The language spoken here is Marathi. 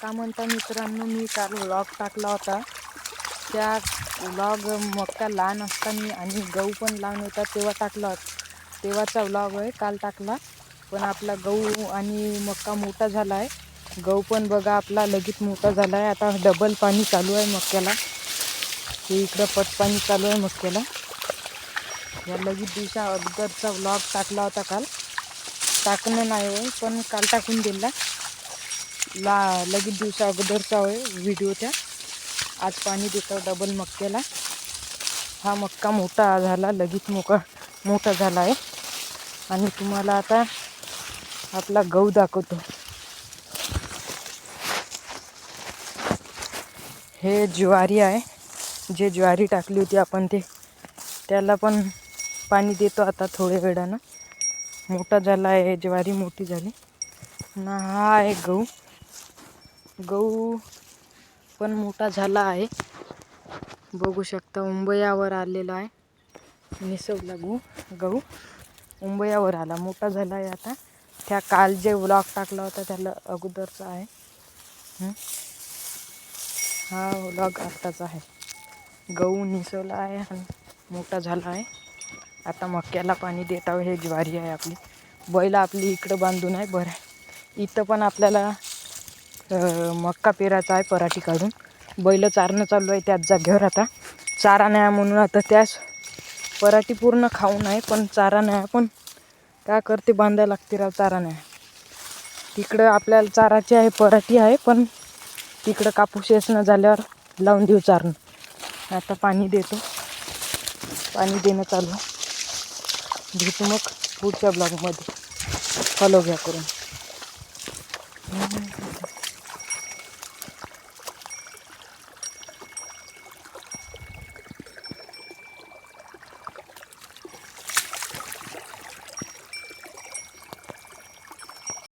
का म्हणता मित्रांनो, मी काल व्लॉग टाकला होता. त्या व्लॉग मक्का लहान असताना आणि गहू पण लहान होता तेव्हा टाकला होता. तेव्हाचा व्लॉग आहे, काल टाकला. पण आपला गहू आणि मक्का मोठा झाला आहे. गहू पण बघा आपला लगेच मोठा झाला आहे. आता डबल पाणी चालू आहे मक्याला. हे इकडं पट पाणी चालू आहे मक्याला. या लगेच दिवसा अगोदरचा व्लॉग टाकला होता काल. टाकणं नाही होय, पण काल टाकून दिला. लगेच दिवसा अगोदरचा होय व्हिडिओ त्या. आज पाणी देतो डबल मक्याला. हा मक्का मोठा झाला, लगेच मोठा झाला आहे. आणि तुम्हाला आता आपला गहू दाखवतो. हे ज्वारी आहे, जे ज्वारी टाकली होती आपण त्याला पण पाणी देतो आता थोड्या वेळानं. मोठा झाला आहे, ज्वारी मोठी झाली ना. हा आहे गहू. गहू पण मोठा झाला आहे, बघू शकता. उंबयावर आलेला आहे. निसवला गहू उंबयावर आला, मोठा झाला आहे आता. त्या काल जे व्लॉग टाकला होता त्याला अगोदरचा आहे. हा व्लॉग आत्ताचा आहे. गहू निसवला आहे आणि मोठा झाला आहे. आता मक्याला पाणी देत आहोत. हे ज्वारी आहे आपली. बैल आपली इकडं बांधून आहे. बरं, इथं पण आपल्याला मक्का पेरायचा आहे पराठी काढून. बैल चारणं चालू आहे त्याच जागेवर. आता चारा नाही म्हणून आता त्याच पराठी पूर्ण खाऊन आहे, पण चारा नाही. पण काय करते, बांधायला लागते राव चारा नाही. तिकडं आपल्याला चाराची आहे, पराठी आहे, पण तिकडं कापूस येसनं झाल्यावर लावून देऊ चारणं. आता पाणी देतो. पाणी देणं चालू. भेटू मग पुढच्या ब्लॉगमध्ये. फॉलो घ्या करून.